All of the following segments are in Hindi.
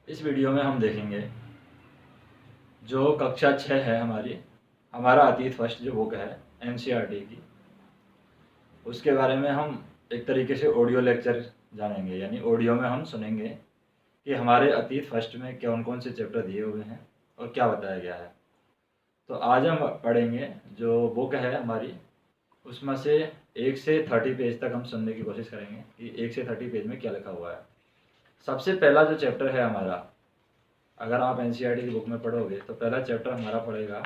इस वीडियो में हम देखेंगे जो कक्षा 6 है हमारा अतीत फर्स्ट जो बुक है एनसीईआरटी की, उसके बारे में हम एक तरीके से ऑडियो लेक्चर जानेंगे। यानी ऑडियो में हम सुनेंगे कि हमारे अतीत फर्स्ट में कौन कौन से चैप्टर दिए हुए हैं और क्या बताया गया है। तो आज हम पढ़ेंगे जो बुक है हमारी, उसमें से 1 से 30 पेज तक हम सुनने की कोशिश करेंगे कि 1 से 30 पेज में क्या लिखा हुआ है। सबसे पहला जो चैप्टर है हमारा, अगर आप एनसीईआरटी की बुक में पढ़ोगे तो पहला चैप्टर हमारा पढ़ेगा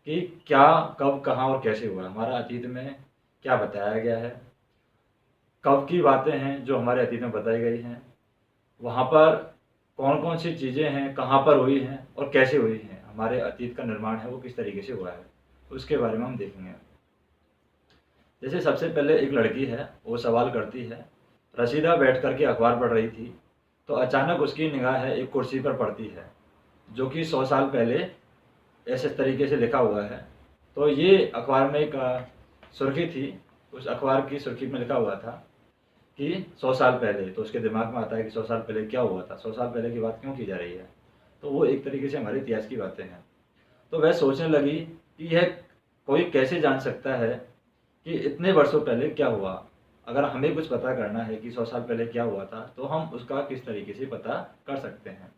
कि क्या, कब, कहाँ और कैसे हुआ। हमारा अतीत में क्या बताया गया है, कब की बातें हैं जो हमारे अतीत में बताई गई हैं, वहाँ पर कौन कौन सी चीज़ें हैं, कहाँ पर हुई हैं और कैसे हुई हैं, हमारे अतीत का निर्माण है वो किस तरीके से हुआ है, उसके बारे में हम देखेंगे। जैसे सबसे पहले एक लड़की है, वो सवाल करती है, रशीदा बैठ कर के अखबार पढ़ रही थी तो अचानक उसकी निगाह है एक कुर्सी पर पड़ती है जो कि 100 साल पहले ऐसे तरीके से लिखा हुआ है। तो ये अखबार में एक सुर्खी थी, उस अखबार की सुर्खी में लिखा हुआ था कि 100 साल पहले। तो उसके दिमाग में आता है कि 100 साल पहले क्या हुआ था, 100 साल पहले की बात क्यों की जा रही है। तो वो एक तरीके से हमारे इतिहास की बातें हैं। तो वह सोचने लगी कि यह कोई कैसे जान सकता है कि इतने वर्षों पहले क्या हुआ। अगर हमें कुछ पता करना है कि 100 साल पहले क्या हुआ था तो हम उसका किस तरीके से पता कर सकते हैं।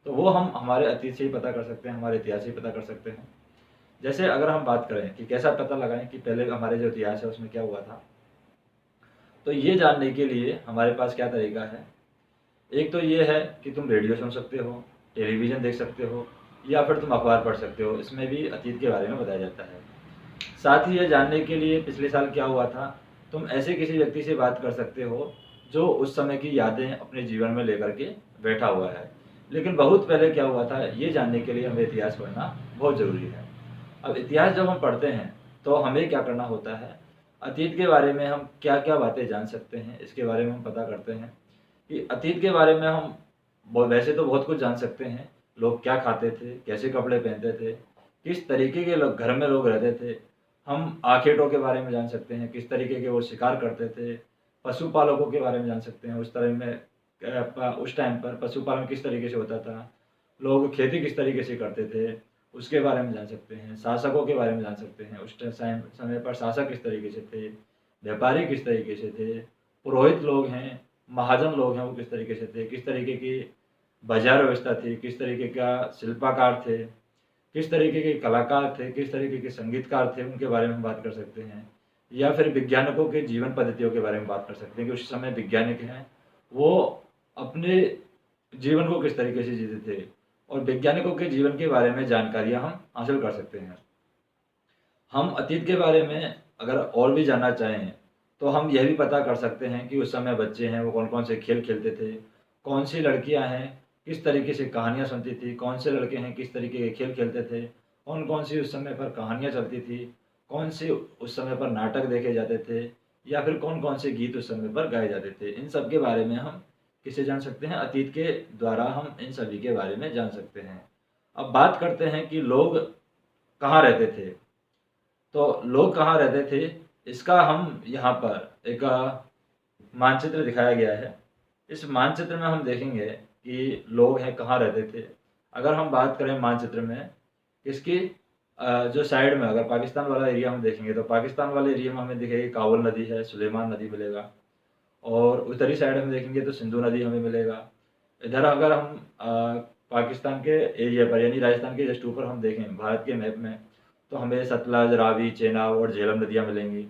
तो वो हम हमारे अतीत से ही पता कर सकते हैं, हमारे इतिहास से ही पता कर सकते हैं। जैसे अगर हम बात करें कि कैसा पता लगाएं कि पहले हमारे जो इतिहास है उसमें क्या हुआ था, तो ये जानने के लिए हमारे पास क्या तरीका है। एक तो ये है कि तुम रेडियो सुन सकते हो, टेलीविज़न देख सकते हो, या फिर तुम अखबार पढ़ सकते हो, इसमें भी अतीत के बारे में बताया जाता है। साथ ही यह जानने के लिए पिछले साल क्या हुआ था, तुम ऐसे किसी व्यक्ति से बात कर सकते हो जो उस समय की यादें अपने जीवन में लेकर के बैठा हुआ है। लेकिन बहुत पहले क्या हुआ था ये जानने के लिए हमें इतिहास पढ़ना बहुत ज़रूरी है। अब इतिहास जब हम पढ़ते हैं तो हमें क्या करना होता है, अतीत के बारे में हम क्या क्या बातें जान सकते हैं इसके बारे में हम पता करते हैं। कि अतीत के बारे में हम वैसे तो बहुत कुछ जान सकते हैं, लोग क्या खाते थे, कैसे कपड़े पहनते थे, किस तरीके के लोग घर में लोग रहते थे। हम आखेटों के बारे में जान सकते हैं, किस तरीके के वो शिकार करते थे। पशुपालकों के बारे में जान सकते हैं, उस तरह में उस टाइम पर पशुपालन किस तरीके से होता था, लोग खेती किस तरीके से करते थे, उसके बारे में जान सकते हैं। शासकों के बारे में जान सकते हैं, उस समय पर शासक किस तरीके से थे, व्यापारी किस तरीके से थे, पुरोहित लोग हैं, महाजन लोग हैं वो किस तरीके से थे, किस तरीके की बाजार व्यवस्था थी, किस तरीके का शिल्पकार थे, किस तरीके के कलाकार थे, किस तरीके के संगीतकार थे, उनके बारे में हम बात कर सकते हैं। या फिर वैज्ञानिकों के जीवन पद्धतियों के बारे में बात कर सकते हैं कि उस समय वैज्ञानिक हैं वो अपने जीवन को किस तरीके से जीते थे, और वैज्ञानिकों के जीवन के बारे में जानकारियाँ हम हासिल कर सकते हैं। हम अतीत के बारे में अगर और भी जानना चाहें तो हम यह भी पता कर सकते हैं कि उस समय बच्चे हैं वो कौन कौन से खेल खेलते थे, कौन सी लड़कियां हैं किस तरीके से कहानियां सुनती थी, कौन से लड़के हैं किस तरीके के खेल खेलते थे, कौन कौन सी उस समय पर कहानियां चलती थी, कौन से उस समय पर नाटक देखे जाते थे, या फिर कौन कौन से गीत उस समय पर गाए जाते थे। इन सब के बारे में हम किससे जान सकते हैं, अतीत के द्वारा हम इन सभी के बारे में जान सकते हैं। अब बात करते हैं कि लोग कहाँ रहते थे। तो लोग कहाँ रहते थे इसका हम यहाँ पर एक मानचित्र दिखाया गया है। इस मानचित्र में हम देखेंगे कि लोग हैं कहाँ रहते थे। अगर हम बात करें मानचित्र में इसकी जो साइड में अगर पाकिस्तान वाला एरिया हम देखेंगे तो पाकिस्तान वाले एरिया में हमें दिखेगी काबुल नदी है, सुलेमान नदी मिलेगा। और उत्तरी साइड में देखेंगे तो सिंधु नदी हमें मिलेगा। इधर अगर हम पाकिस्तान के एरिया पर यानी राजस्थान के जस्ट ऊपर हम देखें भारत के मैप में तो हमें सतलज, रावी, चेनाब और झेलम नदियाँ मिलेंगी।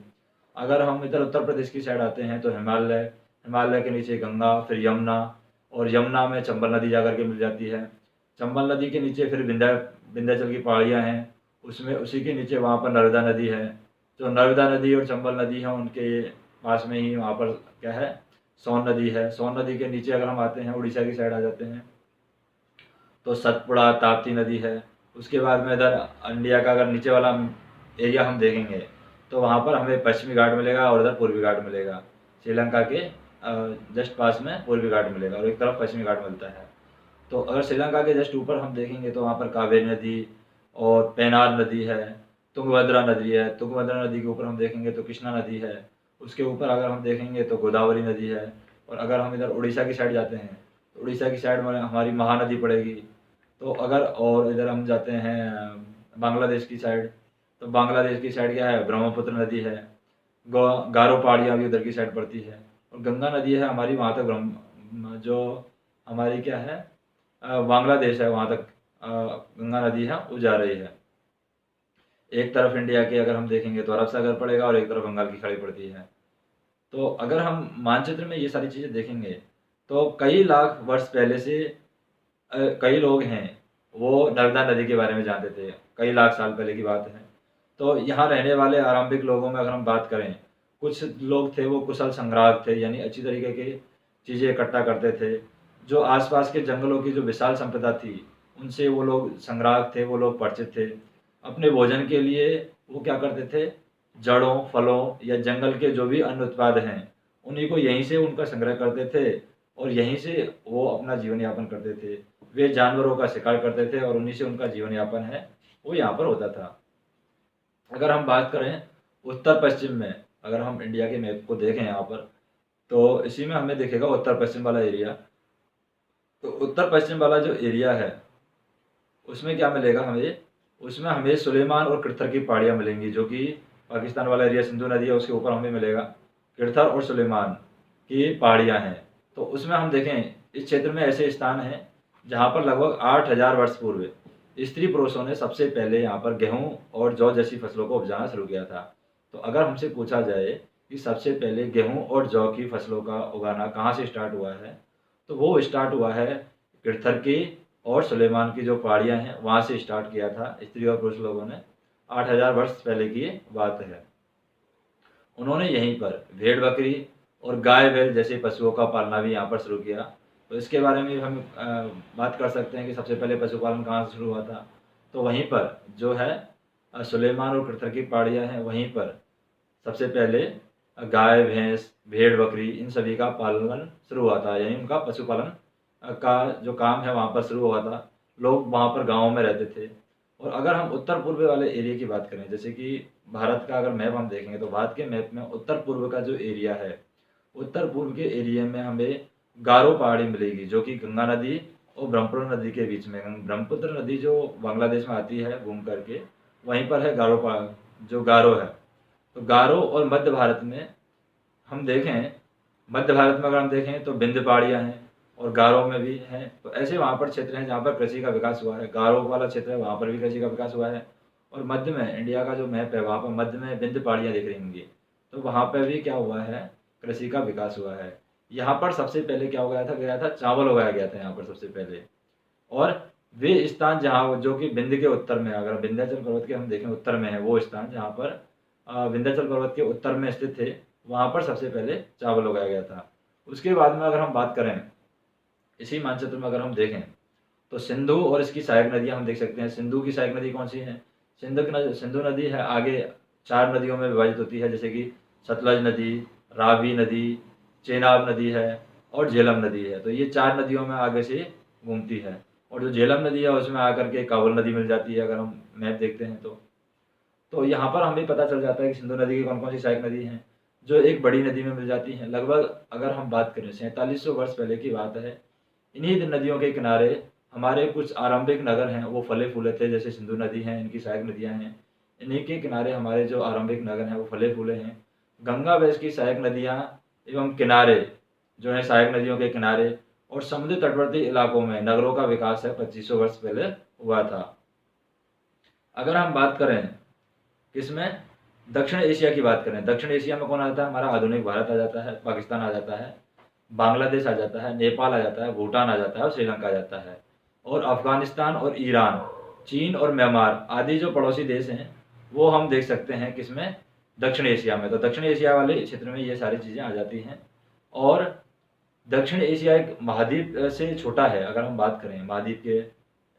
अगर हम इधर उत्तर प्रदेश की साइड आते हैं तो हिमालय, हिमालय के नीचे गंगा, फिर यमुना, और यमुना में चंबल नदी जाकर के मिल जाती है। चंबल नदी के नीचे फिर विंध्याचल की पहाड़ियाँ हैं, उसमें उसी के नीचे वहाँ पर नर्मदा नदी है। जो नर्मदा नदी और चंबल नदी है उनके पास में ही वहाँ पर क्या है, सोन नदी है। सोन नदी के नीचे अगर हम आते हैं उड़ीसा की साइड आ जाते हैं तो सतपुड़ा, ताप्ती नदी है। उसके बाद में इधर इंडिया का अगर नीचे वाला एरिया हम देखेंगे तो वहाँ पर हमें पश्चिमी घाट मिलेगा और इधर पूर्वी घाट मिलेगा। श्रीलंका के जस्ट पास में पूर्वी घाट मिलेगा और एक तरफ पश्चिमी घाट मिलता है। तो अगर श्रीलंका के जस्ट ऊपर हम देखेंगे तो वहाँ पर कावेरी नदी और पेनार नदी है, तुंगभद्रा नदी है। तुंगभद्रा नदी के ऊपर हम देखेंगे तो कृष्णा नदी है। उसके ऊपर अगर हम देखेंगे तो गोदावरी नदी है। और अगर हम इधर उड़ीसा की साइड जाते हैं तो उड़ीसा की साइड में हमारी महानदी पड़ेगी। तो अगर और इधर हम जाते हैं बांग्लादेश की साइड, तो बांग्लादेश की साइड क्या है, ब्रह्मपुत्र नदी है। गारो पहाड़ियाँ भी उधर की साइड पड़ती है, और गंगा नदी है हमारी वहाँ तक जो हमारी क्या है बांग्लादेश है वहाँ तक गंगा नदी है वो जा रही है। एक तरफ इंडिया के अगर हम देखेंगे तो अरब सागर पड़ेगा और एक तरफ बंगाल की खाड़ी पड़ती है। तो अगर हम मानचित्र में ये सारी चीज़ें देखेंगे तो कई लाख वर्ष पहले से कई लोग हैं वो नर्मदा नदी के बारे में जानते थे, कई लाख साल पहले की बात है। तो यहाँ रहने वाले आरंभिक लोगों में अगर हम बात करें, कुछ लोग थे वो कुशल संग्राहक थे, यानी अच्छी तरीके की चीज़ें इकट्ठा करते थे। जो आसपास के जंगलों की जो विशाल संपदा थी उनसे वो लोग संग्राहक थे, वो लोग परिचित थे। अपने भोजन के लिए वो क्या करते थे, जड़ों, फलों या जंगल के जो भी अन्न उत्पाद हैं उन्हीं को यहीं से उनका संग्रह करते थे और यहीं से वो अपना जीवन यापन करते थे। वे जानवरों का शिकार करते थे और उन्हीं से उनका जीवन यापन है वो यहाँ पर होता था। अगर हम बात करें उत्तर पश्चिम में, अगर हम इंडिया के मैप को देखें यहाँ पर, तो इसी में हमें दिखेगा उत्तर पश्चिम वाला एरिया। तो उत्तर पश्चिम वाला जो एरिया है उसमें क्या मिलेगा हमें, उसमें हमें सुलेमान और कृथर की पहाड़ियाँ मिलेंगी, जो कि पाकिस्तान वाला एरिया सिंधु नदी है उसके ऊपर हमें मिलेगा। कृथर और सुलेमान की पहाड़ियाँ हैं। तो उसमें हम देखें इस क्षेत्र में ऐसे स्थान हैं जहाँ पर लगभग 8000 वर्ष पूर्व स्त्री पुरुषों ने सबसे पहले यहाँ पर गेहूँ और जौ जैसी फसलों को उपजाना शुरू किया था। तो अगर हमसे पूछा जाए कि सबसे पहले गेहूँ और जौ की फसलों का उगाना कहाँ से स्टार्ट हुआ है, तो वो स्टार्ट हुआ है कृथर की और सुलेमान की जो पहाड़ियाँ हैं वहाँ से स्टार्ट किया था स्त्री और पुरुष लोगों ने। 8000 वर्ष पहले की बात है। उन्होंने यहीं पर भेड़ बकरी और गाय बैल जैसे पशुओं का पालना भी यहाँ पर शुरू किया। तो इसके बारे में हम बात कर सकते हैं कि सबसे पहले पशुपालन कहाँ से शुरू हुआ था। तो वहीं पर जो है सुलेमान और कृथर की पहाड़ियाँ हैं वहीं पर सबसे पहले गाय भैंस भेड़ बकरी इन सभी का पालन शुरू हुआ था, यानी उनका पशुपालन का जो काम है वहाँ पर शुरू हुआ था। लोग वहाँ पर गाँव में रहते थे। और अगर हम उत्तर पूर्व वाले एरिया की बात करें, जैसे कि भारत का अगर मैप हम देखेंगे तो भारत के मैप में उत्तर पूर्व का जो एरिया है, उत्तर पूर्व के एरिया में हमें गारो पहाड़ी मिलेगी, जो कि गंगा नदी और ब्रह्मपुत्र नदी के बीच में, ब्रह्मपुत्र नदी जो बांग्लादेश में आती है घूम करके, वहीं पर है गारो पहाड़ जो गारो है। तो गारो और मध्य भारत में हम देखें, मध्य भारत में अगर हम देखें तो विंध्य पहाड़ियाँ हैं और गारो में भी हैं। तो ऐसे वहाँ पर क्षेत्र हैं जहाँ पर कृषि का विकास हुआ है। गारो वाला क्षेत्र है वहाँ पर भी कृषि का विकास हुआ है। और मध्य में इंडिया का जो मैप है वहाँ पर मध्य में विंध्य पहाड़ियाँ दिख रही होंगी, तो वहाँ पर भी क्या हुआ है, कृषि का विकास हुआ है। यहाँ पर सबसे पहले क्या हो गया था चावल उगाया गया था यहाँ पर सबसे पहले। और वे स्थान जहाँ जो कि विंध्य के उत्तर में, अगर विंध्याचल पर्वत के हम देखें उत्तर में है वो स्थान जहाँ पर विंध्याचल पर्वत के उत्तर में स्थित थे, वहाँ पर सबसे पहले चावल उगाया गया था। उसके बाद में अगर हम बात करें इसी मानचित्र में अगर हम देखें तो सिंधु और इसकी सहायक नदियाँ हम देख सकते हैं। सिंधु की सहायक नदी कौन सी है, सिंधु नदी है आगे 4 नदियों में विभाजित होती है, जैसे कि सतलज नदी, रावी नदी, चेनाब नदी है और झेलम नदी है। तो ये 4 नदियों में आगे से घूमती है। और जो झेलम नदी है उसमें आकर के काबुल नदी मिल जाती है अगर हम मैप देखते हैं तो यहाँ पर हमें पता चल जाता है कि सिंधु नदी की कौन कौन सी सहायक नदी हैं जो एक बड़ी नदी में मिल जाती हैं। लगभग अगर हम बात करें 4700 वर्ष पहले की बात है। इन्हीं नदियों के किनारे हमारे कुछ आरंभिक नगर हैं वो फले फूले थे, जैसे सिंधु नदी है, इनकी सहायक नदियाँ हैं। इन्हीं के किनारे हमारे जो आरंभिक नगर हैं वो फले फूले हैं। गंगा व इसकी सहायक नदियाँ एवं किनारे जो है सहायक नदियों के किनारे और समुद्री तटवर्ती इलाकों में नगरों का विकास है 2500 वर्ष पहले हुआ था। अगर हम बात करें किसमें, दक्षिण एशिया की बात करें, दक्षिण एशिया में कौन आ जाता है, हमारा आधुनिक भारत आ जाता है, पाकिस्तान आ जाता है, बांग्लादेश आ जाता है, नेपाल आ जाता है, भूटान आ जाता है और श्रीलंका आ जाता है। और अफगानिस्तान और ईरान, चीन और म्यांमार आदि जो पड़ोसी देश हैं वो हम देख सकते हैं किसमें, दक्षिण एशिया में। तो दक्षिण एशिया वाले क्षेत्र में ये सारी चीज़ें आ जाती हैं। और दक्षिण एशिया एक महाद्वीप से छोटा है। अगर हम बात करें महाद्वीप के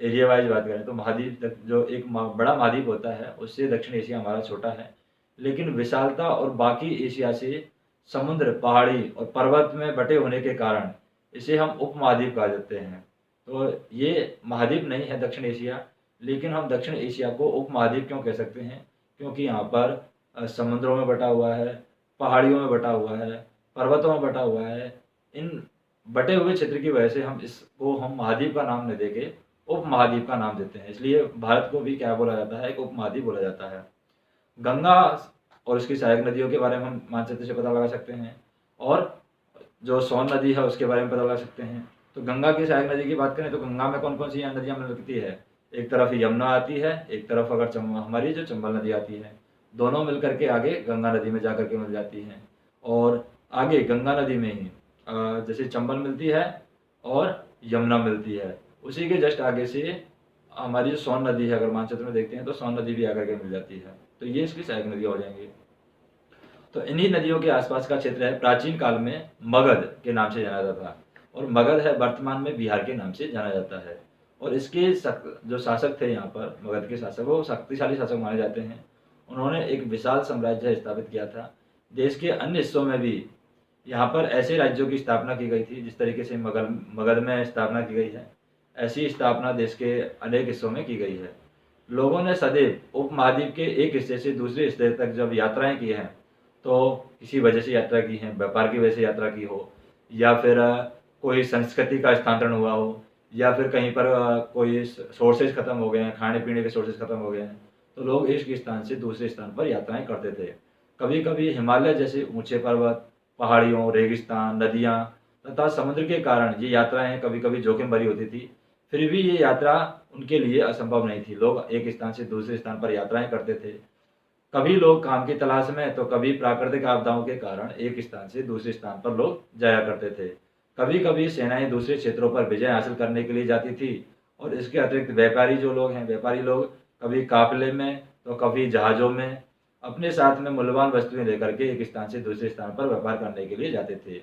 एरिया वाइज बात करें तो महाद्वीप जो एक बड़ा महाद्वीप होता है उससे दक्षिण एशिया हमारा छोटा है, लेकिन विशालता और बाकी एशिया से समुद्र, पहाड़ी और पर्वत में बटे होने के कारण इसे हम उपमहाद्वीप कहा जाते हैं। तो ये महाद्वीप नहीं है दक्षिण एशिया, लेकिन हम दक्षिण एशिया को उपमहाद्वीप क्यों कह सकते हैं, क्योंकि यहाँ पर समुद्रों में बटा हुआ है, पहाड़ियों में बटा हुआ है, पर्वतों में बटा हुआ है। इन बटे हुए क्षेत्र की वजह से हम महाद्वीप का नाम नहीं देके उप महाद्वीप का नाम देते हैं, इसलिए भारत को भी क्या बोला जाता है, एक उप महाद्वीप बोला जाता है। गंगा और उसकी सहायक नदियों के बारे में हम मानचित्र से पता लगा सकते हैं, और जो सोन नदी है उसके बारे में पता लगा सकते हैं। तो गंगा की सहायक नदी की बात करें तो गंगा में कौन कौन सी नदियाँ मिलती है, एक तरफ यमुना आती है, एक तरफ अगर हमारी जो चंबल नदी आती है, दोनों मिलकर के आगे गंगा नदी में जाकर के मिल जाती हैं। और आगे गंगा नदी में ही जैसे चंबल मिलती है और यमुना मिलती है, उसी के जस्ट आगे से हमारी जो सोन नदी है, अगर मानचित्र में देखते हैं तो सोन नदी भी आकर के मिल जाती है। तो ये इसकी सहायक नदियाँ हो जाएंगी। तो इन्हीं नदियों के आसपास का क्षेत्र है प्राचीन काल में मगध के नाम से जाना जाता था, और मगध है वर्तमान में बिहार के नाम से जाना जाता है। और इसके जो शासक थे यहाँ पर, मगध के शासक, वो शक्तिशाली शासक माने जाते हैं। उन्होंने एक विशाल साम्राज्य स्थापित किया था। देश के अन्य हिस्सों में भी यहाँ पर ऐसे राज्यों की स्थापना की गई थी, जिस तरीके से मगध में स्थापना की गई है, ऐसी स्थापना देश के अनेक हिस्सों में की गई है। लोगों ने सदैव उपमहाद्वीप के एक हिस्से से दूसरे हिस्से तक जब यात्राएं की हैं, तो किसी वजह से यात्रा की है, व्यापार की वजह से यात्रा की हो, या फिर कोई संस्कृति का स्थानांतरण हुआ हो, या फिर कहीं पर कोई सोर्सेज खत्म हो गए हैं, खाने पीने के सोर्सेज खत्म हो गए हैं, तो लोग एक स्थान से दूसरे स्थान पर यात्राएं करते थे। कभी कभी हिमालय जैसे ऊंचे पर्वत, पहाड़ियों, रेगिस्तान, नदियाँ तथा समुद्र के कारण ये यात्राएं कभी कभी जोखिम भरी होती थी। फिर भी ये यात्रा उनके लिए असंभव नहीं थी। लोग एक स्थान से दूसरे स्थान पर यात्राएं करते थे। कभी लोग काम की तलाश में, तो कभी प्राकृतिक आपदाओं के कारण एक स्थान से दूसरे स्थान पर लोग जाया करते थे। कभी कभी सेनाएं दूसरे क्षेत्रों पर विजय हासिल करने के लिए जाती थी। और इसके अतिरिक्त व्यापारी जो लोग हैं, व्यापारी लोग कभी काफिले में तो कभी जहाज़ों में अपने साथ में मूल्यवान वस्तुएं लेकर के एक स्थान से दूसरे स्थान पर व्यापार करने के लिए जाते थे।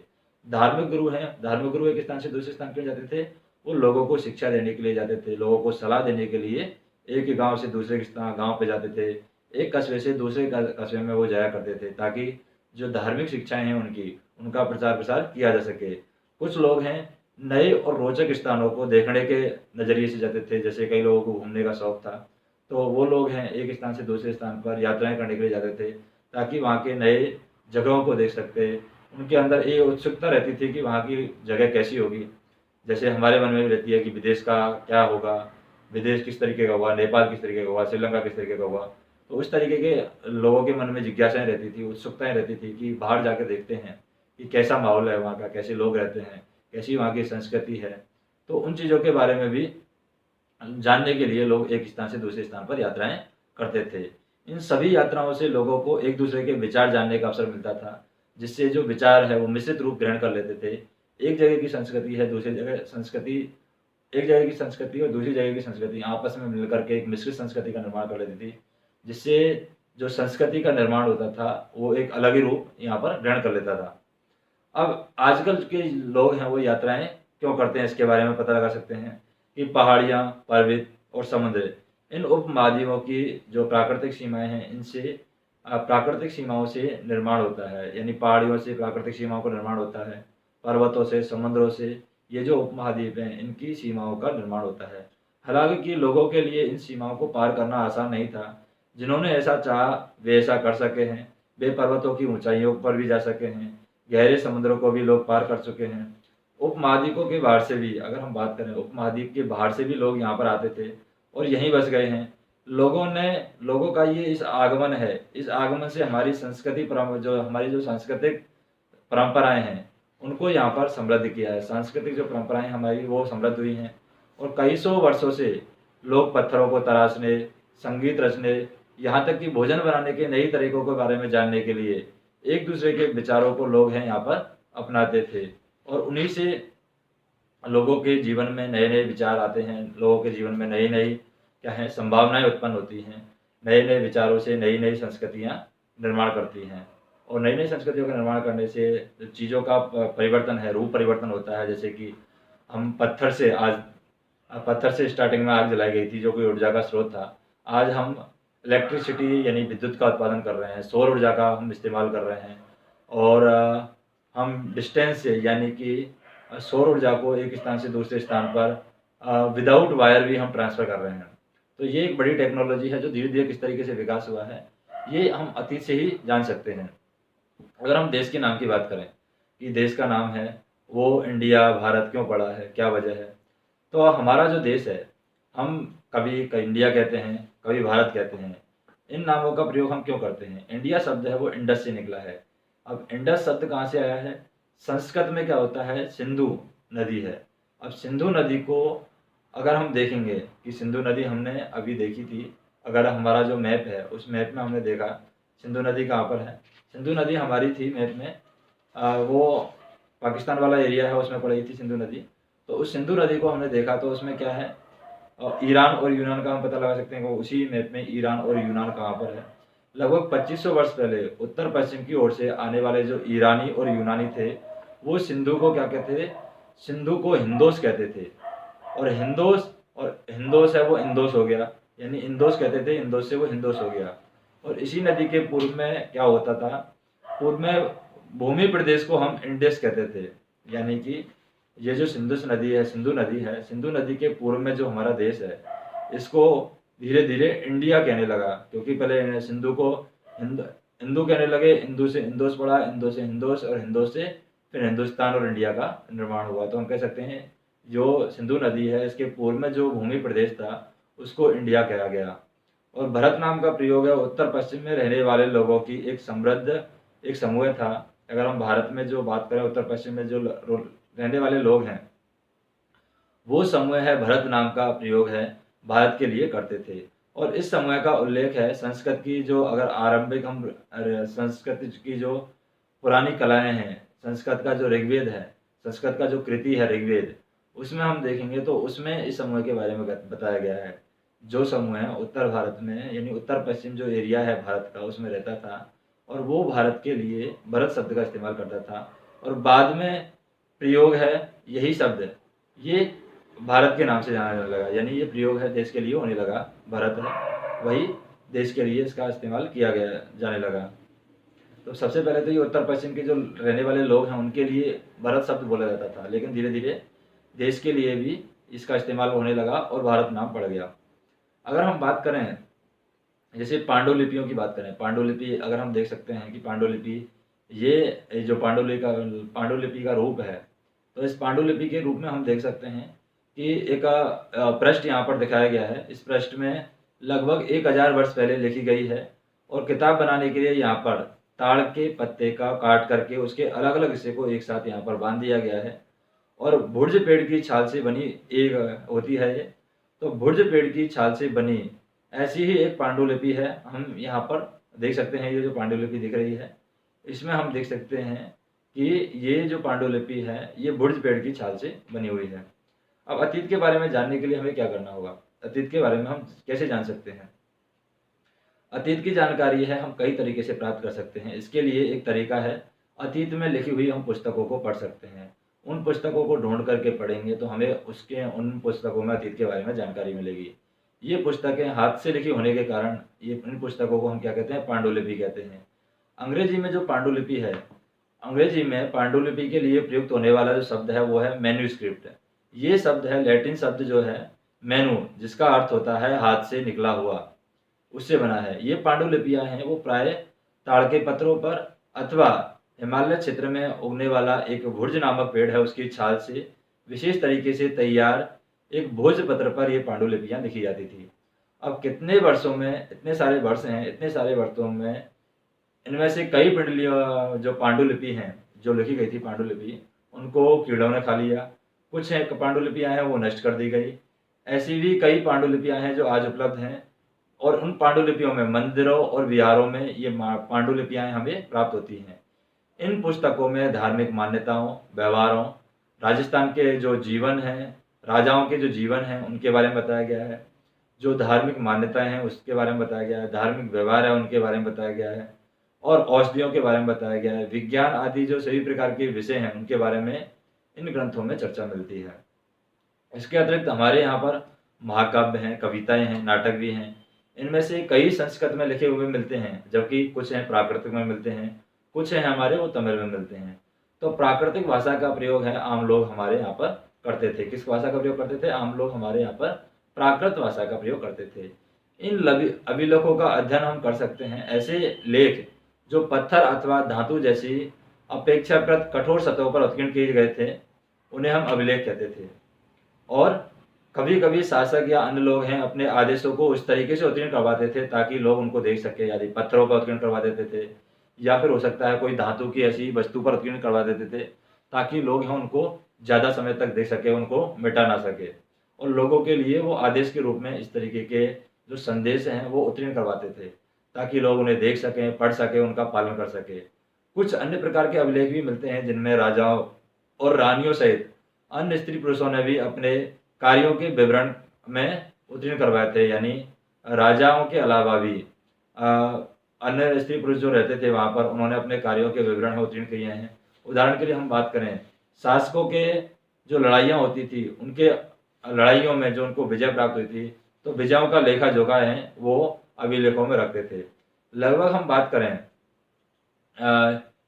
धार्मिक गुरु हैं, धार्मिक गुरु एक स्थान से दूसरे स्थान पर जाते थे। वो लोगों को शिक्षा देने के लिए जाते थे, लोगों को सलाह देने के लिए एक गांव से दूसरे गांव पे जाते थे, एक कस्बे से दूसरे कस्बे में वो जाया करते थे, ताकि जो धार्मिक शिक्षाएं हैं उनका प्रचार प्रसार किया जा सके। कुछ लोग हैं नए और रोचक स्थानों को देखने के नज़रिए से जाते थे, जैसे कई लोगों को घूमने का शौक था, तो वो लोग हैं एक स्थान से दूसरे स्थान पर यात्राएं करने के लिए जाते थे, ताकि वहाँ के नए जगहों को देख सकते। उनके अंदर ये उत्सुकता रहती थी कि वहाँ की जगह कैसी होगी, जैसे हमारे मन में भी रहती है कि विदेश का क्या होगा, विदेश किस तरीके का हुआ, नेपाल किस तरीके का हुआ, श्रीलंका किस तरीके का हुआ। तो उस तरीके के लोगों के मन में जिज्ञासाएं रहती थी, उत्सुकताएं रहती थी कि बाहर जाकर देखते हैं कि कैसा माहौल है वहाँ का, कैसे लोग रहते हैं, कैसी वहाँ की संस्कृति है। तो उन चीज़ों के बारे में भी जानने के लिए लोग एक स्थान से दूसरे स्थान पर यात्राएं करते थे। इन सभी यात्राओं से लोगों को एक दूसरे के विचार जानने का अवसर मिलता था, जिससे जो विचार है वो मिश्रित रूप ग्रहण कर लेते थे। एक जगह की संस्कृति है, दूसरी जगह संस्कृति, एक जगह की संस्कृति और दूसरी जगह की संस्कृति आपस में मिलकर के एक मिश्रित संस्कृति का निर्माण कर लेती थी, जिससे जो संस्कृति का निर्माण होता था वो एक अलग ही रूप यहाँ पर ग्रहण कर लेता था। अब आजकल के लोग हैं वो यात्राएं क्यों करते हैं, इसके बारे में पता लगा सकते हैं कि पहाड़ियाँ, पर्वत और समुद्र, इन उपमहाद्वीपों की जो प्राकृतिक सीमाएं हैं, इनसे प्राकृतिक सीमाओं से निर्माण होता है, यानी पहाड़ियों से प्राकृतिक सीमाओं का निर्माण होता है, पर्वतों से, समुद्रों से ये जो उपमहाद्वीप हैं इनकी सीमाओं का निर्माण होता है। हालांकि लोगों के लिए इन सीमाओं को पार करना आसान नहीं था। जिन्होंने ऐसा चाहा वे ऐसा कर सके हैं, वे पर्वतों की ऊंचाइयों पर भी जा सके हैं, गहरे समुद्रों को भी लोग पार कर चुके हैं। उपमहाद्वीपों के बाहर से भी, अगर हम बात करें उपमहाद्वीप के बाहर से भी लोग यहाँ पर आते थे और यहीं बस गए हैं। लोगों का ये इस आगमन है, इस आगमन से हमारी हमारी जो सांस्कृतिक परंपराएं हैं उनको यहाँ पर समृद्ध किया है। सांस्कृतिक जो परंपराएं हमारी वो समृद्ध हुई हैं, और कई सौ वर्षों से लोग पत्थरों को तराशने, संगीत रचने, यहाँ तक कि भोजन बनाने के नई तरीकों के बारे में जानने के लिए एक दूसरे के विचारों को लोग हैं यहाँ पर अपनाते थे, और उन्हीं से लोगों के जीवन में नए नए विचार आते हैं, लोगों के जीवन में नई नई क्या है संभावनाएं उत्पन्न होती हैं। नए नए विचारों से नई नई संस्कृतियाँ निर्माण करती हैं, और नई नई संस्कृतियों का निर्माण करने से चीज़ों का परिवर्तन है, रूप परिवर्तन होता है। जैसे कि हम पत्थर से स्टार्टिंग में आग जलाई गई थी जो कि ऊर्जा का स्रोत था, आज हम इलेक्ट्रिसिटी यानी विद्युत का उत्पादन कर रहे हैं, सौर ऊर्जा का हम इस्तेमाल कर रहे हैं, और हम डिस्टेंस से यानी कि सौर ऊर्जा को एक स्थान से दूसरे स्थान पर विदाउट वायर भी हम ट्रांसफ़र कर रहे हैं। तो ये एक बड़ी टेक्नोलॉजी है जो धीरे धीरे किस तरीके से विकास हुआ है, ये हम अतीत से ही जान सकते हैं। अगर हम देश के नाम की बात करें कि देश का नाम है वो इंडिया भारत क्यों पड़ा है, क्या वजह है। तो हमारा जो देश है, हम कभी इंडिया कहते हैं, कभी भारत कहते हैं। इन नामों का प्रयोग हम क्यों करते हैं। इंडिया शब्द है वो इंडस से निकला है। अब इंडस शब्द कहाँ से आया है। संस्कृत में क्या होता है, सिंधु नदी है। अब सिंधु नदी को अगर हम देखेंगे कि सिंधु नदी हमने अभी देखी थी, अगर हमारा जो मैप है उस मैप में हमने देखा सिंधु नदी कहाँ पर है। सिंधु नदी हमारी थी मैप में, वो पाकिस्तान वाला एरिया है उसमें पड़ी थी सिंधु नदी। तो उस सिंधु नदी को हमने देखा तो उसमें क्या है, ईरान और यूनान का हम पता लगा सकते हैं कि उसी मैप में ईरान और यूनान कहाँ पर है। लगभग 2500 वर्ष पहले उत्तर पश्चिम की ओर से आने वाले जो ईरानी और यूनानी थे, वो सिंधु को क्या कहते थे, सिंधु को हिंदोस कहते थे। और हिंदोस है वो इंदोस हो गया, यानी इंदोस कहते थे, इंदोस से वो हिंदोस हो गया। और इसी नदी के पूर्व में क्या होता था, पूर्व में भूमि प्रदेश को हम इंडस कहते थे। यानी कि ये जो सिंधु नदी के पूर्व में जो हमारा देश है, इसको धीरे धीरे इंडिया कहने लगा, क्योंकि पहले सिंधु को हिंदू कहने लगे, हिंदू से इंदोस पड़ा, इंदो से हिंदोस, और हिंदोस से फिर हिंदुस्तान और इंडिया का निर्माण हुआ। तो हम कह सकते हैं जो सिंधु नदी है इसके पूर्व में जो भूमि प्रदेश था उसको इंडिया कहा गया। और भारत नाम का प्रयोग है उत्तर पश्चिम में रहने वाले लोगों की एक समृद्ध एक समूह था। अगर हम भारत में जो बात करें, उत्तर पश्चिम में जो रहने वाले लोग हैं, वो समूह है भरत नाम का प्रयोग है भारत के लिए करते थे। और इस समूह का उल्लेख है संस्कृत की जो, अगर आरंभिक हम संस्कृत की जो पुरानी कलाएं हैं, संस्कृत का जो ऋग्वेद है, संस्कृत का जो कृति है ऋग्वेद, उसमें हम देखेंगे तो उसमें इस समूह के बारे में बताया गया है। जो समूह है उत्तर भारत में, यानी उत्तर पश्चिम जो एरिया है भारत का, उसमें रहता था, और वो भारत के लिए भरत शब्द का इस्तेमाल करता था। और बाद में प्रयोग है यही शब्द, ये भारत के नाम से जाना जाने लगा, यानी ये प्रयोग है देश के लिए होने लगा, भारत है वही देश के लिए इसका इस्तेमाल किया गया जाने लगा। तो सबसे पहले तो ये उत्तर पश्चिम के जो रहने वाले लोग हैं उनके लिए भारत शब्द बोला जाता था, लेकिन धीरे धीरे देश के लिए भी इसका इस्तेमाल होने लगा और भारत नाम पड़ गया। अगर हम बात करें जैसे पांडुलिपियों की बात करें, पांडुलिपि अगर हम देख सकते हैं कि पांडुलिपि, ये जो पांडुलिपि का रूप है, तो इस पांडुलिपि के रूप में हम देख सकते हैं कि एक पृष्ठ यहाँ पर दिखाया गया है। इस पृष्ठ में लगभग 1000 वर्ष पहले लिखी गई है, और किताब बनाने के लिए यहाँ पर ताड़ के पत्ते का काट करके उसके अलग अलग हिस्से को एक साथ यहाँ पर बांध दिया गया है। और भुर्ज पेड़ की छाल से बनी एक होती है ये, तो भुर्ज पेड़ की छाल से बनी ऐसी ही एक पांडुलिपि है। हम यहाँ पर देख सकते हैं, ये जो पांडुलिपि दिख रही है इसमें हम देख सकते हैं कि ये जो पांडुलिपि है ये भुर्ज पेड़ की छाल से बनी हुई है। अब अतीत के बारे में जानने के लिए हमें क्या करना होगा, अतीत के बारे में हम कैसे जान सकते हैं। अतीत की जानकारी है हम कई तरीके से प्राप्त कर सकते हैं। इसके लिए एक तरीका है, अतीत में लिखी हुई हम पुस्तकों को पढ़ सकते हैं। उन पुस्तकों को ढूंढ करके पढ़ेंगे तो हमें उन पुस्तकों में अतीत के बारे में जानकारी मिलेगी। ये पुस्तकें हाथ से लिखी होने के कारण इन पुस्तकों को हम क्या कहते हैं, पांडुलिपि कहते हैं। अंग्रेजी में जो पांडुलिपि है, अंग्रेजी में पांडुलिपि के लिए प्रयुक्त होने वाला जो शब्द है वो है मैन्यूस्क्रिप्ट। ये शब्द है लैटिन शब्द जो है मैनू, जिसका अर्थ होता है हाथ से निकला हुआ, उससे बना है। ये पांडुलिपियां हैं वो प्राय ताड़ के पत्रों पर अथवा हिमालय क्षेत्र में उगने वाला एक भुर्ज नामक पेड़ है उसकी छाल से विशेष तरीके से तैयार एक भोजपत्र पर ये पांडुलिपियां लिखी जाती थी। अब कितने वर्षों में, इतने सारे वर्ष हैं, इतने सारे वर्षों में इनमें से कई जो पांडुलिपि हैं, जो लिखी गई थी पांडुलिपि, उनको कीड़ों ने खा लिया। कुछ पांडुलिपियां हैं वो नष्ट कर दी गई। ऐसी भी कई पांडुलिपियां हैं जो आज उपलब्ध हैं, और उन पांडुलिपियों में मंदिरों और विहारों में ये पांडुलिपियां हमें प्राप्त होती हैं। इन पुस्तकों में धार्मिक मान्यताओं, व्यवहारों, राजस्थान के जो जीवन हैं, राजाओं के जो जीवन हैं उनके बारे में बताया गया है। जो धार्मिक मान्यताएं हैं उसके बारे में बताया गया है, धार्मिक व्यवहार है उनके बारे में बताया गया है, और औषधियों के बारे में बताया गया है। विज्ञान आदि जो सभी प्रकार के विषय हैं उनके बारे में इन ग्रंथों में चर्चा मिलती है। इसके अतिरिक्त हमारे यहाँ पर महाकाव्य हैं, कविताएं हैं, नाटक भी हैं। इनमें से कई संस्कृत में लिखे हुए मिलते हैं, जबकि कुछ हैं प्राकृतिक में मिलते हैं, कुछ हैं हमारे वो तमिल में मिलते हैं। तो प्राकृतिक भाषा का प्रयोग है आम लोग हमारे यहाँ पर करते थे। किस भाषा का प्रयोग करते थे? आम लोग हमारे यहाँ पर प्राकृत भाषा का प्रयोग करते थे। इन अभिलेखों का अध्ययन हम कर सकते हैं। ऐसे लेख जो पत्थर अथवा धातु जैसी अपेक्षाकृत कठोर सतहों पर उत्कीर्ण किए गए थे, उन्हें हम अभिलेख कहते थे। और कभी कभी शासक या अन्य लोग हैं अपने आदेशों को उस तरीके से उत्कीर्ण करवाते थे ताकि लोग उनको देख सके, यानी पत्थरों पर उत्कीर्ण करवा देते थे, या फिर हो सकता है कोई धातु की ऐसी वस्तु पर उत्कीर्ण करवा देते थे ताकि लोग हैं उनको ज़्यादा समय तक देख सके, उनको मिटा ना सके। और लोगों के लिए वो आदेश के रूप में इस तरीके के जो संदेश हैं वो उत्कीर्ण करवाते थे ताकि लोग उन्हें देख सकें, पढ़ सकें, उनका पालन कर सकें। कुछ अन्य प्रकार के अभिलेख भी मिलते हैं जिनमें राजाओं और रानियों सहित अन्य स्त्री पुरुषों ने भी अपने कार्यों के विवरण में उत्कीर्ण करवाए थे, यानी राजाओं के अलावा भी अन्य स्त्री पुरुष जो रहते थे वहाँ पर, उन्होंने अपने कार्यों के विवरण में उत्कीर्ण किए हैं। उदाहरण के लिए हम बात करें, शासकों के जो लड़ाइयाँ होती थी, उनके लड़ाइयों में जो उनको विजय प्राप्त हुई थी, तो विजयों का लेखा जोखा है वो अभिलेखों में रखते थे। लगभग हम बात करें,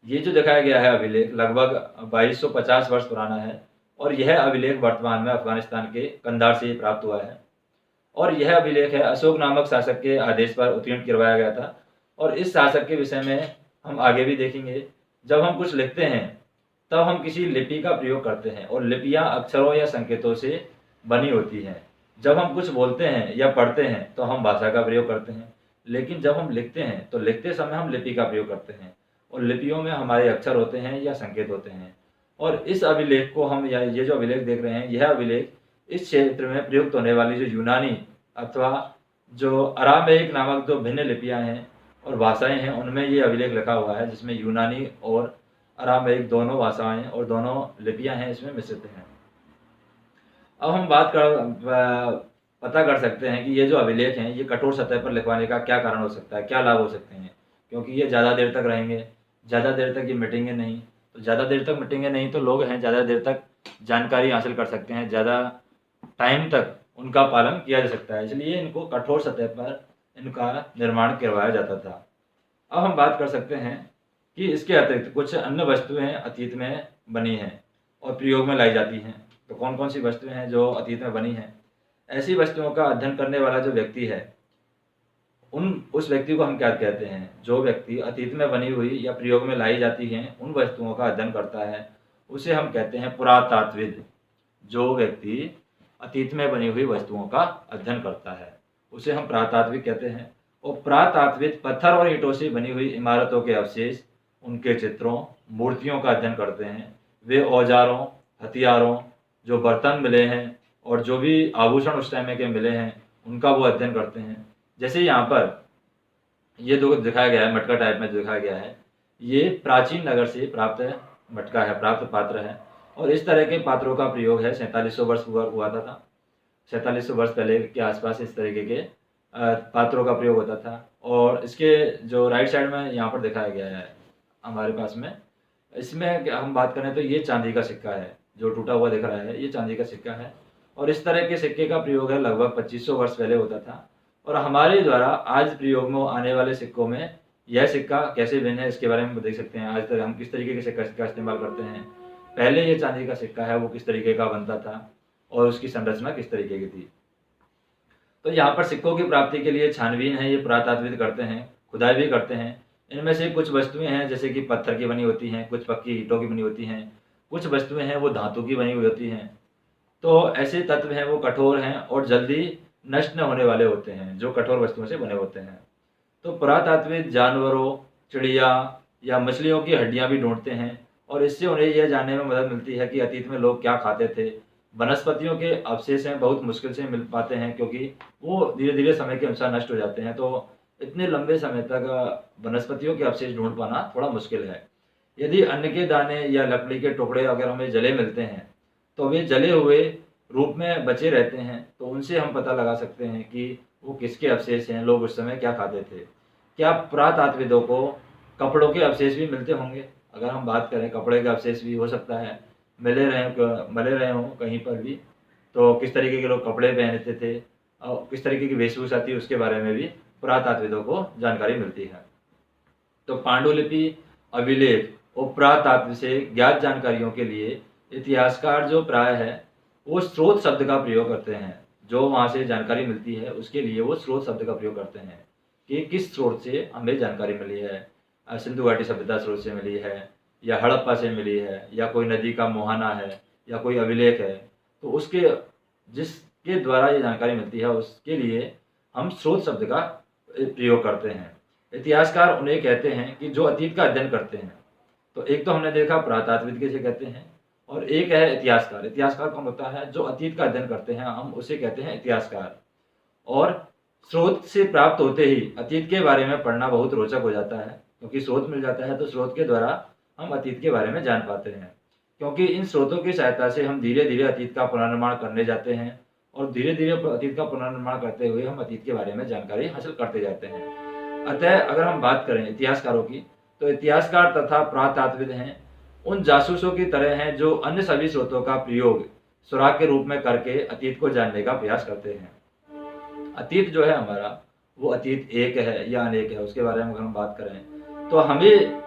ये जो दिखाया गया है अभिलेख लगभग 2250 वर्ष पुराना है, और यह अभिलेख वर्तमान में अफगानिस्तान के कंधार से प्राप्त हुआ है। और यह अभिलेख है अशोक नामक शासक के आदेश पर उत्कीर्ण करवाया गया था। और इस शासक के विषय में हम आगे भी देखेंगे। जब हम कुछ लिखते हैं तब हम किसी लिपि का प्रयोग करते हैं, और लिपियां अक्षरों या संकेतों से बनी होती हैं। जब हम कुछ बोलते हैं या पढ़ते हैं तो हम भाषा का प्रयोग करते हैं, लेकिन जब हम लिखते हैं तो लिखते समय हम लिपि का प्रयोग करते हैं, और लिपियों में हमारे अक्षर होते हैं या संकेत होते हैं। और इस अभिलेख को हम, या ये जो अभिलेख देख रहे हैं, यह अभिलेख इस क्षेत्र में प्रयुक्त होने वाली जो यूनानी अथवा जो अरामेइक नामक जो भिन्न लिपियां हैं और भाषाएं हैं, उनमें ये अभिलेख लिखा हुआ है, जिसमें यूनानी और अरामेइक दोनों भाषाएं और दोनों लिपियां हैं इसमें मिश्रित हैं। अब हम पता कर सकते हैं कि ये जो अभिलेख हैं ये कठोर सतह पर लिखवाने का क्या कारण हो सकता है, क्या लाभ हो सकते हैं। क्योंकि ये ज़्यादा देर तक रहेंगे, ज़्यादा देर तक ये मिटेंगे नहीं, तो ज़्यादा देर तक मिटेंगे नहीं तो लोग हैं ज़्यादा देर तक जानकारी हासिल कर सकते हैं, ज़्यादा टाइम तक उनका पालन किया जा सकता है। इसलिए इनको कठोर सतह पर इनका निर्माण करवाया जाता था। अब हम बात कर सकते हैं कि इसके अतिरिक्त कुछ अन्य वस्तुएं अतीत में बनी हैं और प्रयोग में लाई जाती हैं। तो कौन कौन सी वस्तुएं हैं जो अतीत में बनी हैं? ऐसी वस्तुओं का अध्ययन करने वाला जो व्यक्ति है, उस व्यक्ति को हम क्या कहते हैं? जो व्यक्ति अतीत में बनी हुई या प्रयोग में लाई जाती हैं उन वस्तुओं का अध्ययन करता है, उसे हम कहते हैं पुरातात्विद। जो व्यक्ति अतीत में बनी हुई वस्तुओं का अध्ययन करता है उसे हम पुरातात्विक कहते हैं। और पुरातात्विद पत्थर और ईंटों से बनी हुई इमारतों के अवशेष, उनके चित्रों, मूर्तियों का अध्ययन करते हैं। वे औजारों, हथियारों, जो बर्तन मिले हैं और जो भी आभूषण उस टाइम के मिले हैं उनका वो अध्ययन करते हैं। जैसे यहाँ पर ये जो दिखाया गया है, मटका टाइप में जो दिखाया गया है, ये प्राचीन नगर से प्राप्त मटका है, प्राप्त पात्र है। और इस तरह के पात्रों का प्रयोग है 4700 वर्ष हुआ था। 4700 वर्ष पहले के आसपास इस तरीके के पात्रों का प्रयोग होता था। और इसके जो राइट साइड में यहाँ पर दिखाया गया है हमारे पास में, इसमें हम बात करें तो ये चांदी का सिक्का है, जो टूटा हुआ दिख रहा है ये चांदी का सिक्का है। और इस तरह के सिक्के का प्रयोग है लगभग 2500 वर्ष पहले होता था। और हमारे द्वारा आज प्रयोग में आने वाले सिक्कों में यह सिक्का कैसे भिन्न है इसके बारे में देख सकते हैं। आज तक हम किस तरीके के सिक्का का इस्तेमाल करते हैं, पहले ये चांदी का सिक्का है वो किस तरीके का बनता था और उसकी संरचना किस तरीके की थी। तो यहाँ पर सिक्कों की प्राप्ति के लिए छानबीन है, ये पुरातात्विद करते हैं, खुदाई भी करते हैं। इनमें से कुछ वस्तुएं हैं जैसे कि पत्थर की बनी होती हैं, कुछ पक्की ईंटों की बनी होती हैं, कुछ वस्तुएं हैं वो धातु की बनी हुई होती हैं। तो ऐसे तत्व हैं वो कठोर हैं और जल्दी नष्ट न होने वाले होते हैं, जो कठोर वस्तुओं से बने होते हैं। तो पुरातात्विद जानवरों, चिड़िया या मछलियों की हड्डियां भी ढूंढते हैं, और इससे उन्हें यह जानने में मदद मिलती है कि अतीत में लोग क्या खाते थे। वनस्पतियों के अवशेष हैं बहुत मुश्किल से मिल पाते हैं क्योंकि वो धीरे धीरे समय के अनुसार नष्ट हो जाते हैं। तो इतने लंबे समय तक वनस्पतियों के अवशेष ढूंढ पाना थोड़ा मुश्किल है। यदि अन्न के दाने या लकड़ी के टुकड़े अगर हमें जले मिलते हैं तो वे जले हुए रूप में बचे रहते हैं, तो उनसे हम पता लगा सकते हैं कि वो किसके अवशेष हैं, लोग उस समय क्या खाते थे। क्या पुरातात्विदों को कपड़ों के अवशेष भी मिलते होंगे? अगर हम बात करें कपड़े के अवशेष भी हो सकता है मिले रहे हों कहीं पर भी। तो किस तरीके के लोग कपड़े पहनते थे और किस तरीके की वेशभूषा थी उसके बारे में भी पुरातात्विदों को जानकारी मिलती है। तो पांडुलिपि, अभिलेख और पुरातात्व से ज्ञात जानकारियों के लिए इतिहासकार जो प्राय है वो स्रोत शब्द का प्रयोग करते हैं। जो वहाँ से जानकारी मिलती है उसके लिए वो स्रोत शब्द का प्रयोग करते हैं कि किस स्रोत से हमें जानकारी मिली है। सिंधु घाटी सभ्यता स्रोत से मिली है, या हड़प्पा से मिली है, या कोई नदी का मुहाना है, या कोई अभिलेख है, तो उसके जिसके द्वारा ये जानकारी मिलती है उसके लिए हम स्रोत शब्द का प्रयोग करते हैं। इतिहासकार उन्हें कहते हैं कि जो अतीत का अध्ययन करते हैं। तो एक तो हमने देखा पुरातात्विद किसे कहते हैं, और एक है इतिहासकार। इतिहासकार कौन होता है? जो अतीत का अध्ययन करते हैं, हम उसे कहते हैं इतिहासकार। और स्रोत से प्राप्त होते ही अतीत के बारे में पढ़ना बहुत रोचक हो जाता है, क्योंकि स्रोत मिल जाता है तो स्रोत के द्वारा हम अतीत के बारे में जान पाते हैं। क्योंकि इन स्रोतों की सहायता से हम धीरे धीरे अतीत का पुनर्निर्माण करने जाते हैं, और धीरे धीरे अतीत का पुनर्निर्माण करते हुए हम अतीत के बारे में जानकारी हासिल करते जाते हैं। अतः अगर हम बात करें इतिहासकारों की, तो इतिहासकार तथा पुरातात्विद हैं उन जासूसों की तरह हैं जो अन्य सभी स्रोतों का प्रयोग सुराग के रूप में करके अतीत को जानने का प्रयास करते हैं। अतीत जो है हमारा, वो अतीत एक है या अनेक है, उसके बारे में अगर हम बात करें तो हमें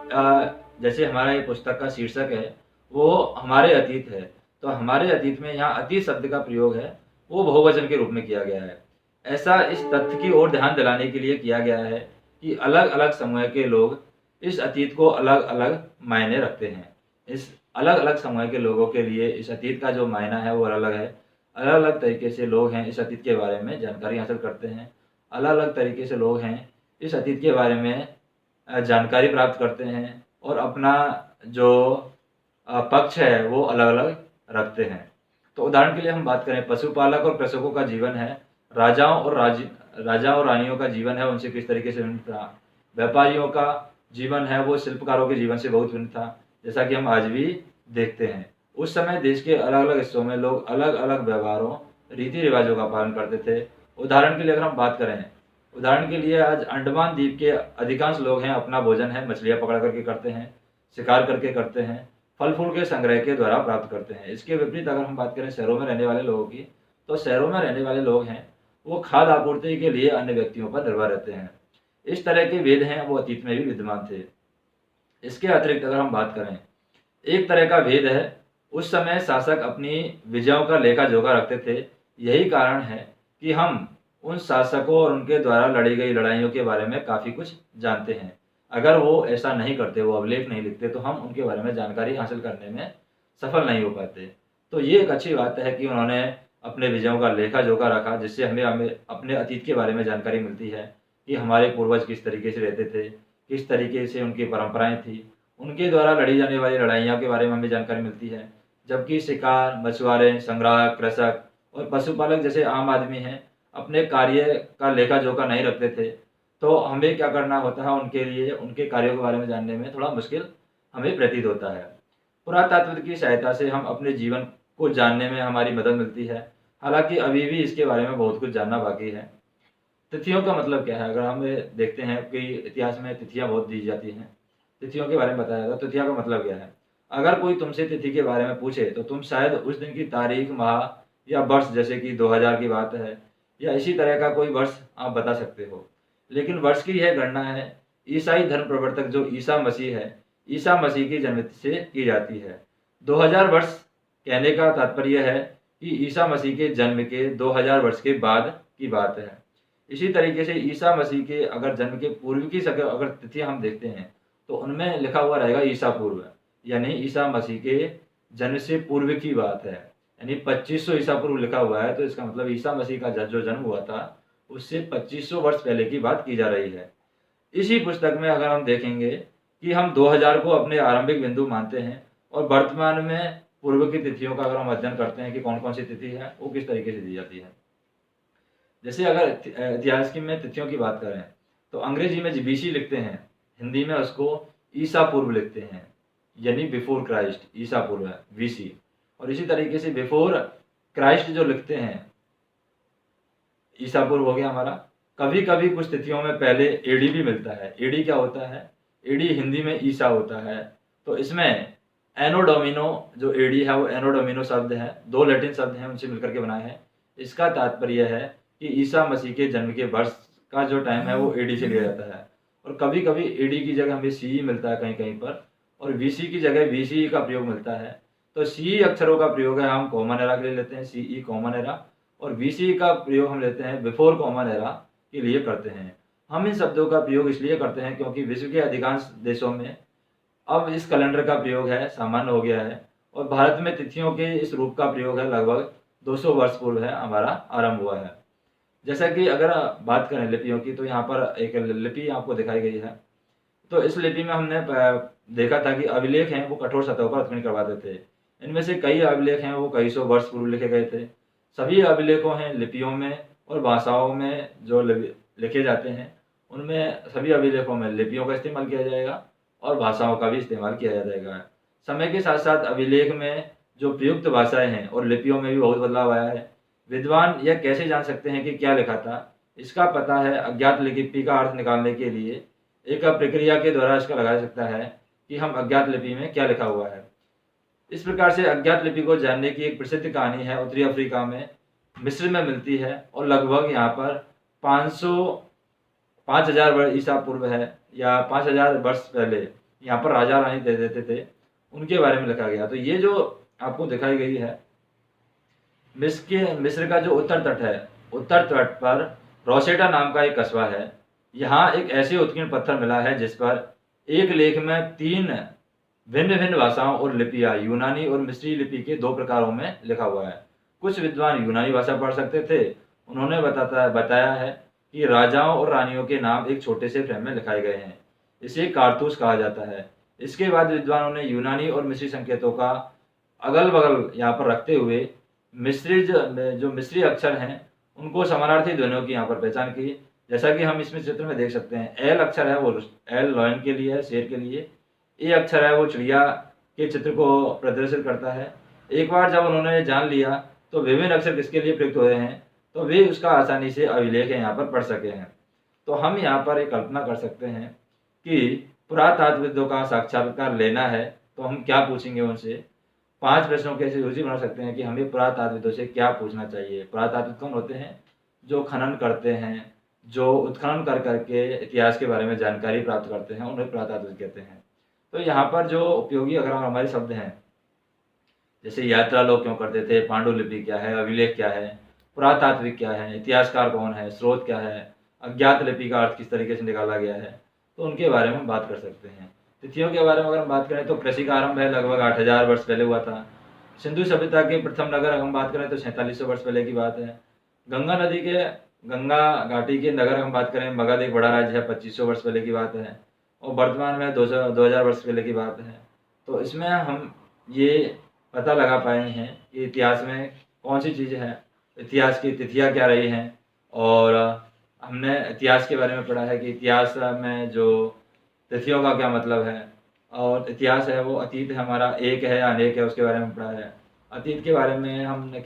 जैसे हमारा ये पुस्तक का शीर्षक है वो हमारे अतीत है, तो हमारे अतीत में यहाँ अतीत शब्द का प्रयोग है वो बहुवचन के रूप में किया गया है। ऐसा इस तथ्य की ओर ध्यान दिलाने के लिए किया गया है कि अलग अलग समय के लोग इस अतीत को अलग अलग मायने रखते हैं। इस अलग अलग समय के लोगों के लिए इस अतीत का जो मायना है वो अलग है। अलग अलग तरीके से लोग हैं इस अतीत के बारे में जानकारी हासिल करते हैं। अलग अलग तरीके से लोग हैं इस अतीत के बारे में जानकारी प्राप्त करते हैं, और अपना जो पक्ष है वो अलग अलग रखते हैं। तो उदाहरण के लिए हम बात करें, पशुपालक और कृषकों का जीवन है, राजाओं और रानियों का जीवन है उनसे किस तरीके से भिन्न था। व्यापारियों का जीवन है वो शिल्पकारों के जीवन से बहुत भिन्न था, जैसा कि हम आज भी देखते हैं। उस समय देश के अलग अलग हिस्सों में लोग अलग अलग व्यवहारों, रीति रिवाजों का पालन करते थे। उदाहरण के लिए अगर हम बात करें, उदाहरण के लिए आज अंडमान द्वीप के अधिकांश लोग हैं अपना भोजन है मछलियाँ पकड़ करके करते हैं, शिकार करके करते हैं, फल फूल के संग्रह के द्वारा प्राप्त करते हैं। इसके विपरीत अगर हम बात करें शहरों में रहने वाले लोगों की, तो शहरों में रहने वाले लोग हैं वो खाद्य आपूर्ति के लिए अन्य व्यक्तियों पर निर्भर रहते हैं। इस तरह के भेद हैं वो अतीत में भी विद्यमान थे। इसके अतिरिक्त अगर हम बात करें, एक तरह का भेद है, उस समय शासक अपनी विजयों का लेखा जोखा रखते थे। यही कारण है कि हम उन शासकों और उनके द्वारा लड़ी गई लड़ाइयों के बारे में काफ़ी कुछ जानते हैं। अगर वो ऐसा नहीं करते, वो अभिलेख नहीं लिखते, तो हम उनके बारे में जानकारी हासिल करने में सफल नहीं हो पाते। तो ये एक अच्छी बात है कि उन्होंने अपने विजयों का लेखा जोखा रखा, जिससे हमें अपने अतीत के बारे में जानकारी मिलती है कि हमारे पूर्वज किस तरीके से रहते थे, किस तरीके से उनकी परंपराएं थी, उनके द्वारा लड़ी जाने वाली लड़ाइयों के बारे में हमें जानकारी मिलती है। जबकि शिकार, मछुआरे, संग्राहक, कृषक और पशुपालक जैसे आम आदमी हैं अपने कार्य का लेखा जोखा नहीं रखते थे, तो हमें क्या करना होता है, उनके लिए उनके कार्यों के बारे में जानने में थोड़ा मुश्किल हमें प्रतीत होता है। पुरातात्विक की सहायता से हम अपने जीवन को जानने में हमारी मदद मिलती है, हालांकि अभी भी इसके बारे में बहुत कुछ जानना बाकी है। तिथियों का मतलब क्या है? अगर हम देखते हैं कि इतिहास में तिथियां बहुत दी जाती हैं, तिथियों के बारे में बताया जाता है। तिथियों का मतलब क्या है? अगर कोई तुमसे तिथि के बारे में पूछे तो तुम शायद उस दिन की तारीख, माह या वर्ष, जैसे कि 2000 की बात है या इसी तरह का कोई वर्ष आप बता सकते हो। लेकिन वर्ष की यह गणना है ईसाई धर्म प्रवर्तक जो ईसा मसीह है, ईसा मसीह की जन्मतिथि से की जाती है। 2000 वर्ष कहने का तात्पर्य है कि ईसा मसीह के जन्म के 2000 वर्ष के बाद की बात है। इसी तरीके से ईसा मसीह के अगर जन्म के पूर्व की अगर तिथि हम देखते हैं तो उनमें लिखा हुआ रहेगा ईसा पूर्व, यानी ईसा मसीह के जन्म से पूर्व की बात है, यानी 2500 ईसा पूर्व लिखा हुआ है। तो इसका मतलब ईसा मसीह का जो जन्म हुआ था उससे 2500 वर्ष पहले की बात की जा रही है। इसी पुस्तक में अगर हम देखेंगे कि हम 2000 को अपने आरंभिक बिंदु मानते हैं, और वर्तमान में पूर्व की तिथियों का अगर हम अध्ययन करते हैं कि कौन कौन सी तिथि है वो किस तरीके से दी जाती है। जैसे अगर इतिहास की में तिथियों की बात करें तो अंग्रेजी में बीसी लिखते हैं, हिंदी में उसको ईसा पूर्व लिखते हैं, यानी बिफोर क्राइस्ट, ईसा पूर्व है बीसी। और इसी तरीके से बिफोर क्राइस्ट जो लिखते हैं, ईसा पूर्व हो गया हमारा। कभी कभी कुछ तिथियों में पहले एडी भी मिलता है। एडी क्या होता है? एडी हिंदी में ईसा होता है। तो इसमें एनो डोमिनो जो एडी है वो एनो डोमिनो शब्द है, दो लैटिन शब्द हैं उनसे मिलकर के बनाए हैं। इसका तात्पर्य है कि ईसा मसीह के जन्म के वर्ष का जो टाइम है वो एडी से लिया जाता है। और कभी कभी एडी की जगह हमें सी मिलता है कहीं कहीं पर, और बीसी की जगह बीसी का प्रयोग मिलता है। तो सी अक्षरों का प्रयोग है हम कॉमन एरा के लिए लेते हैं, सीई कॉमन एरा, और बीसी का प्रयोग हम लेते हैं बिफोर कॉमन एरा के लिए करते हैं। हम इन शब्दों का प्रयोग इसलिए करते हैं क्योंकि विश्व के अधिकांश देशों में अब इस कैलेंडर का प्रयोग है सामान्य हो गया है, और भारत में तिथियों के इस रूप का प्रयोग है लगभग 200 वर्ष पूर्व है हमारा आरंभ हुआ है। जैसा कि अगर बात करें लिपियों की, तो यहाँ पर एक लिपि आपको दिखाई गई है। तो इस लिपि में हमने देखा था कि अभिलेख हैं वो कठोर सतहों पर उत्कीर्ण करवाते थे। इनमें से कई अभिलेख हैं वो कई सौ वर्ष पूर्व लिखे गए थे। सभी अभिलेखों हैं लिपियों में और भाषाओं में जो लिखे जाते हैं, उनमें सभी अभिलेखों में लिपियों का इस्तेमाल किया जाएगा और भाषाओं का भी इस्तेमाल किया जाएगा। समय के साथ साथ अभिलेख में जो प्रयुक्त भाषाएं हैं और लिपियों में भी बहुत बदलाव आया है। विद्वान यह कैसे जान सकते हैं कि क्या लिखा था? इसका पता है अज्ञात लिपि का अर्थ निकालने के लिए एक प्रक्रिया के द्वारा इसका लगा सकता है कि हम अज्ञात लिपि में क्या लिखा हुआ है। इस प्रकार से अज्ञात लिपि को जानने की एक प्रसिद्ध कहानी है उत्तरी अफ्रीका में मिस्र में मिलती है और लगभग यहाँ पर 5000 वर्ष ईसा पूर्व है या 5000 वर्ष पहले यहाँ पर राजा रानी दे देते थे, उनके बारे में लिखा गया। तो ये जो आपको दिखाई गई है मिस्र का जो उत्तर तट है, उत्तर तट पर रोसेटा नाम का एक कस्बा है। यहाँ एक ऐसे उत्कीर्ण पत्थर मिला है जिस पर एक लेख में 3 भिन्न भिन्न भाषाओं और लिपियां यूनानी और मिस्री लिपि के 2 प्रकारों में लिखा हुआ है। कुछ विद्वान यूनानी भाषा पढ़ सकते थे। उन्होंने बताया है कि राजाओं और रानियों के नाम एक छोटे से फ्रेम में लिखाए गए हैं। इसे कारतूस कहा जाता है। इसके बाद विद्वानों ने यूनानी और मिस्री संकेतों का अगल बगल यहाँ पर रखते हुए जो मिस्री अक्षर हैं उनको समानार्थी ध्वनियों की यहाँ पर पहचान की। जैसा कि हम इसमें चित्र में देख सकते हैं, एल अक्षर है वो एल लॉयन के लिए है, शेर के लिए। ए अक्षर है वो चिड़िया के चित्र को प्रदर्शित करता है। एक बार जब उन्होंने जान लिया तो विभिन्न अक्षर किसके लिए प्रयुक्त हुए हैं, तो वे उसका आसानी से अभिलेख यहाँ पर पढ़ सके हैं। तो हम यहाँ पर एक कल्पना कर सकते हैं कि पुरातात्विदों का साक्षात्कार लेना है तो हम क्या पूछेंगे उनसे। 5 प्रश्नों की ऐसी सूची बना सकते हैं कि हमें पुरातात्विदों से क्या पूछना चाहिए। पुरातात्विद कौन होते हैं? जो खनन करते हैं, जो उत्खनन कर करके इतिहास के बारे में जानकारी प्राप्त करते हैं, उन्हें पुरातात्विद कहते हैं। तो यहाँ पर जो उपयोगी अगर हमारे शब्द हैं, जैसे यात्रा लोग क्यों करते थे, पांडुलिपि क्या है, अभिलेख क्या है, पुरातात्विक क्या है, इतिहासकार कौन है, स्रोत क्या है, अज्ञात लिपि का अर्थ किस तरीके से निकाला गया है, तो उनके बारे में हम बात कर सकते हैं। तिथियों के बारे में अगर हम बात करें तो कृषि का आरंभ है लगभग 8000 वर्ष पहले हुआ था। सिंधु सभ्यता के प्रथम नगर अगर हम बात करें तो 4700 वर्ष पहले की बात है। गंगा घाटी के नगर हम बात करें, मगध एक बड़ा राज्य है, 2500 वर्ष पहले की बात है। और वर्तमान में 2000 वर्ष पहले की बात है। तो इसमें हम ये पता लगा पाए हैं कि इतिहास में कौन सी चीज़ें हैं, इतिहास की तिथियाँ क्या रही हैं। और हमने इतिहास के बारे में पढ़ा है कि इतिहास में जो तिथियों का क्या मतलब है, और इतिहास है वो अतीत है हमारा, एक है या अनेक है, उसके बारे में पढ़ा है। अतीत के बारे में हमने